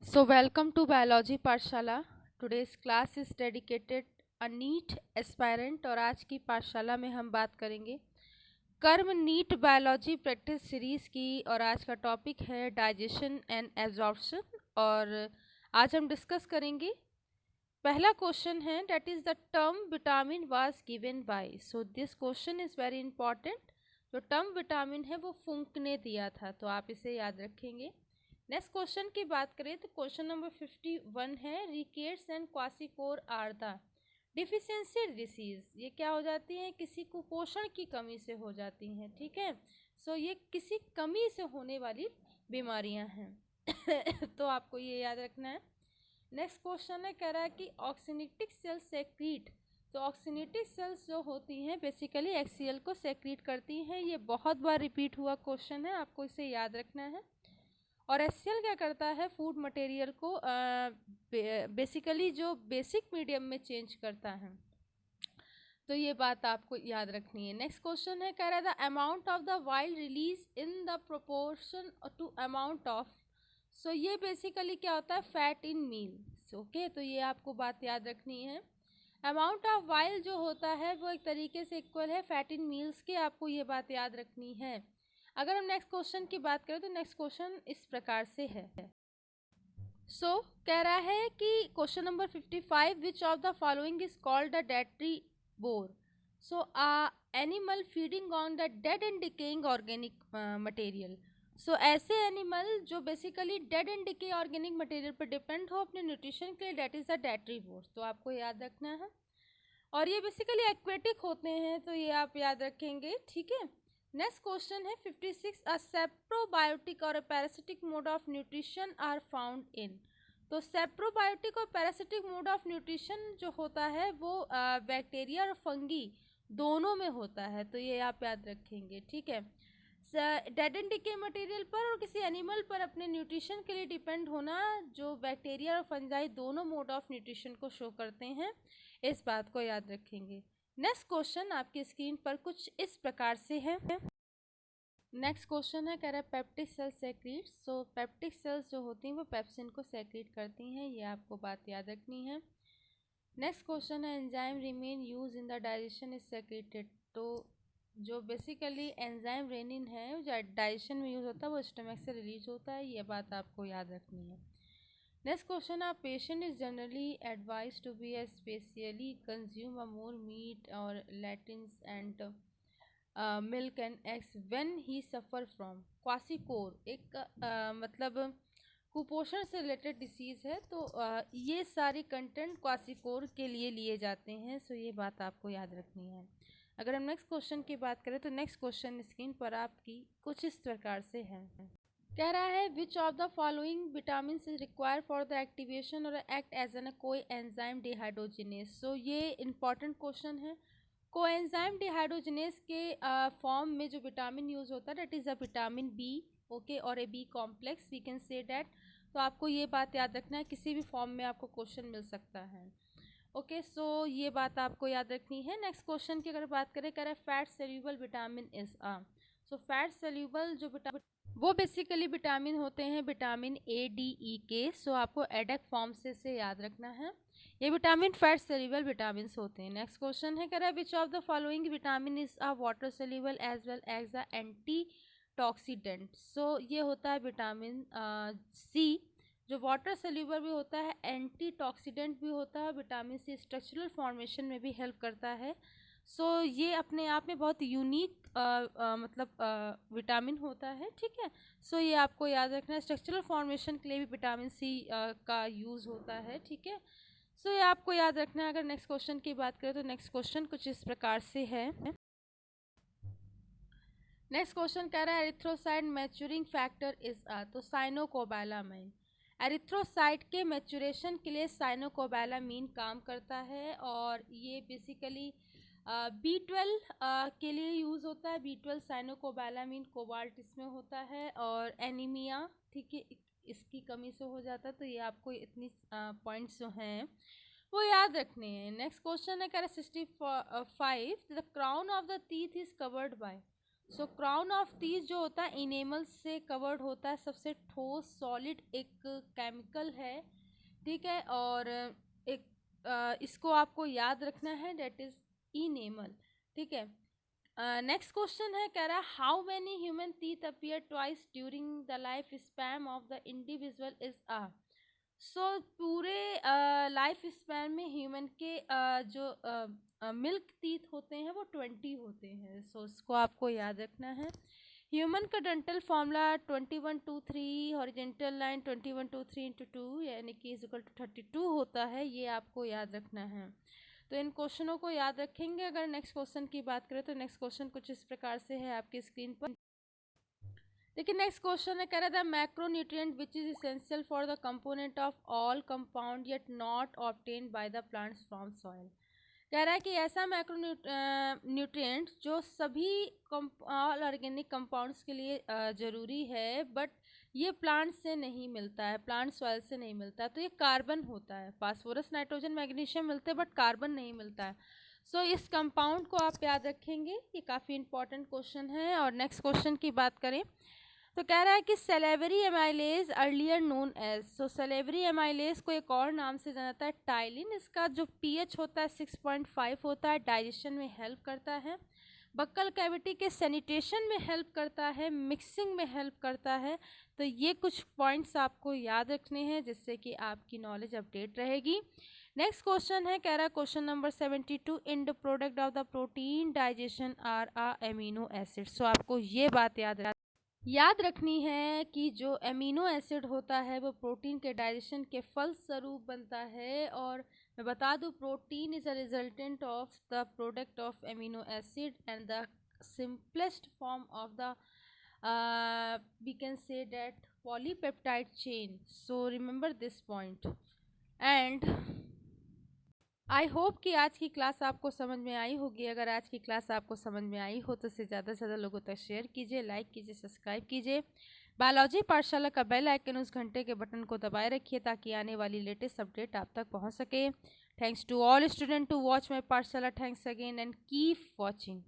So, welcome to Biology पाठशाला. Today's class is dedicated a NEET aspirant और आज की पाठशाला में हम बात करेंगे कर्म नीट बायोलॉजी प्रैक्टिस सीरीज़ की और आज का टॉपिक है डाइजेशन एंड एब्जॉर्प्शन। और आज हम डिस्कस करेंगे पहला क्वेश्चन है that is the term vitamin was given by. So this question is very important. जो टर्म विटामिन है वो फुंक ने दिया था, तो आप इसे याद रखेंगे। नेक्स्ट क्वेश्चन की बात करें तो क्वेश्चन नंबर 51 है rickets and kwashiorkor are the deficiency disease. ये क्या हो जाती है? किसी कुपोषण की कमी से हो जाती हैं। ठीक है, सो ये किसी कमी से होने वाली बीमारियां हैं तो आपको ये याद रखना है। नेक्स्ट क्वेश्चन है, कह रहा है कि ऑक्सीनेटिक सेल्स सेक्रीट। तो ऑक्सीनेटिक सेल्स जो होती हैं बेसिकली एक्सीएल को सेक्रीट करती हैं। ये बहुत बार रिपीट हुआ क्वेश्चन है, आपको इसे याद रखना है। और एचसीएल क्या करता है? फूड मटेरियल को बेसिकली जो बेसिक मीडियम में चेंज करता है, तो ये बात आपको याद रखनी है। नेक्स्ट क्वेश्चन है, कह रहा है the amount of the bile release in the proportion to amount of. So ये बेसिकली क्या होता है? Fat in meal. ओके, तो ये आपको बात याद रखनी है। अमाउंट ऑफ वाइल जो होता है वो एक तरीके से इक्वल है फैट इन मील्स के, आपको ये बात याद रखनी है। अगर हम नेक्स्ट क्वेश्चन की बात करें तो नेक्स्ट क्वेश्चन इस प्रकार से है। कह रहा है कि question number 55 which of the following is called the detritivore. Animal feeding on the dead and decaying organic material. ऐसे एनिमल जो basically dead and decay organic material पर डिपेंड हो अपने न्यूट्रिशन के लिए, that is the detritivore. तो आपको याद रखना है। और ये बेसिकली एक्वेटिक होते हैं, तो ये आप याद रखेंगे। ठीक है, नेक्स्ट क्वेश्चन है 56 अ सेप्रोबायोटिक और parasitic mode of nutrition are found in. तो सेप्रोबायोटिक और पैरासिटिक मोड ऑफ न्यूट्रिशन जो होता है वो बैक्टीरिया और फंगी दोनों में होता है, तो ये आप याद रखेंगे। ठीक है, डेड एंड डिके मटेरियल पर और किसी एनिमल पर अपने न्यूट्रिशन के लिए डिपेंड होना जो बैक्टीरिया और फंजाई दोनों मोड ऑफ न्यूट्रिशन को शो करते हैं, इस बात को याद रखेंगे। नेक्स्ट क्वेश्चन आपकी स्क्रीन पर कुछ इस प्रकार से है। नेक्स्ट क्वेश्चन है, कह रहा है peptic cells secrete. Peptic cells जो होती हैं वो पेप्सिन को सेक्रीट करती हैं, ये आपको बात याद रखनी है। नेक्स्ट क्वेश्चन है enzyme remain use in the digestion is secreted. तो जो बेसिकली एंजाइम रेनिन है जो डाइजेशन में यूज होता है वो स्टमक से रिलीज होता है, ये बात आपको याद रखनी है। Next question, a patient is generally advise to be specially consume a more meat और lentils and milk and eggs when he suffer from kwashiorkor. एक मतलब कुपोषण से रिलेटेड डिसीज़ है, तो ये सारे कंटेंट क्वासिकोर के लिए जाते हैं। ये बात आपको याद रखनी है। अगर हम नेक्स्ट क्वेश्चन की बात करें तो नेक्स्ट क्वेश्चन स्क्रीन पर आपकी कुछ इस प्रकार से है। कह रहा है which of the following vitamin is required for the activation और act as an coenzyme dehydrogenase. ये इंपॉर्टेंट क्वेश्चन है। कोएंजाइम डिहाइड्रोजिनेस के फॉर्म में जो विटामिन यूज होता है that is a vitamin B. Okay, और a B complex we can say that. तो आपको ये बात याद रखना है, किसी भी फॉर्म में आपको क्वेश्चन मिल सकता है। ओके, ये बात आपको याद रखनी है। नेक्स्ट क्वेश्चन की अगर बात करें, कह रहे fat soluble vitamin is a. Fat soluble जो विटामिन वो बेसिकली विटामिन होते हैं विटामिन ए डी ई के। आपको एडक फॉर्म से इसे याद रखना है। ये विटामिन फैट सोल्यूबल विटामिन होते हैं। नेक्स्ट क्वेश्चन है, कह रहा है which of the following vitamin is a water soluble as well as a antioxidant. ये होता है विटामिन सी, जो वाटर सोल्यूबल भी होता है, एंटी टॉक्सीडेंट भी होता है। विटामिन सी स्ट्रक्चरल फॉर्मेशन में भी हेल्प करता है। ये अपने आप में बहुत यूनिक मतलब विटामिन होता है। ठीक है, ये आपको याद रखना है। स्ट्रक्चरल फॉर्मेशन के लिए भी विटामिन सी का यूज़ होता है। ठीक है, ये आपको याद रखना है। अगर नेक्स्ट क्वेश्चन की बात करें तो नेक्स्ट क्वेश्चन कुछ इस प्रकार से है। नेक्स्ट क्वेश्चन कह रहा है erythrocyte maturing factor is a. Cyanocobalamin. Erythrocyte के मैच्योरेशन के लिए साइनोकोबालामीन काम करता है, और ये बेसिकली B12 के लिए यूज़ होता है। B12 साइनोकोबालामीन कोबाल्ट इसमें होता है, और एनीमिया, ठीक है, इसकी कमी से हो जाता है। तो ये आपको इतनी पॉइंट्स जो हैं वो याद रखने हैं। नेक्स्ट क्वेश्चन है, कह रहा 65 the crown of the teeth is covered by. So crown of teeth जो होता है इनेमल से कवर्ड होता है, सबसे ठोस सॉलिड एक केमिकल है, ठीक है। और एक इसको आपको याद रखना है, डेट इज इनेमल, ठीक है। नेक्स्ट क्वेश्चन है, कह रहा है how many human teeth appear twice during the life span of the individual is a. So पूरे लाइफ स्पैन में ह्यूमन के जो मिल्क टीथ होते हैं वो 20 होते हैं। सो इसको आपको याद रखना है। ह्यूमन का dental formula 2123, horizontal line 2123 into 2 यानी कि इज इक्वल टू 32 होता है, ये आपको याद रखना है। तो इन क्वेश्चनों को याद रखेंगे। अगर नेक्स्ट क्वेश्चन की बात करें तो नेक्स्ट क्वेश्चन कुछ इस प्रकार से है आपकी स्क्रीन पर। देखिए नेक्स्ट क्वेश्चन है, कह रहा था macronutrient which is essential for the component of all compound yet not obtained by the plants from soil. कह रहा है कि ऐसा मैक्रो न्यूट्रिएंट जो सभी ऑल ऑर्गेनिक कंपाउंड्स के लिए ज़रूरी है, बट ये प्लांट से नहीं मिलता है, प्लांट सॉइल से नहीं मिलता है। तो ये कार्बन होता है, फास्फोरस नाइट्रोजन मैग्नीशियम मिलते हैं बट कार्बन नहीं मिलता है। सो इस कंपाउंड को आप याद रखेंगे, ये काफ़ी इंपॉर्टेंट क्वेश्चन है। और नेक्स्ट क्वेश्चन की बात करें तो कह रहा है कि salivary amylase earlier known as. So salivary amylase को एक और नाम से जाना जाता है टाइलिन। इसका जो पीएच होता है 6.5 होता है, डाइजेशन में हेल्प करता है, बक्कल कैविटी के सैनिटेशन में हेल्प करता है, मिक्सिंग में हेल्प करता है। तो ये कुछ पॉइंट्स आपको याद रखने हैं जिससे कि आपकी नॉलेज अपडेट रहेगी। नेक्स्ट क्वेश्चन है, कह रहा है question number 72, in the product of the protein digestion are a amino acid. So आपको ये बात याद रखनी है कि जो एमिनो एसिड होता है वो प्रोटीन के डाइजेशन के फलस्वरूप बनता है। और मैं बता दूं, protein is a resultant of the product of amino acid and the simplest form of the we can say that polypeptide chain. So remember this point. And I hope कि आज की क्लास आपको समझ में आई होगी। अगर आज की क्लास आपको समझ में आई हो तो इसे ज़्यादा से ज़्यादा लोगों तक शेयर कीजिए, लाइक कीजिए, सब्सक्राइब कीजिए। बायोलॉजी पाठशाला का बेल आइकन उस घंटे के बटन को दबाए रखिए ताकि आने वाली लेटेस्ट अपडेट आप तक पहुंच सके। Thanks to all student to watch my Pathshala. Thanks again and keep watching.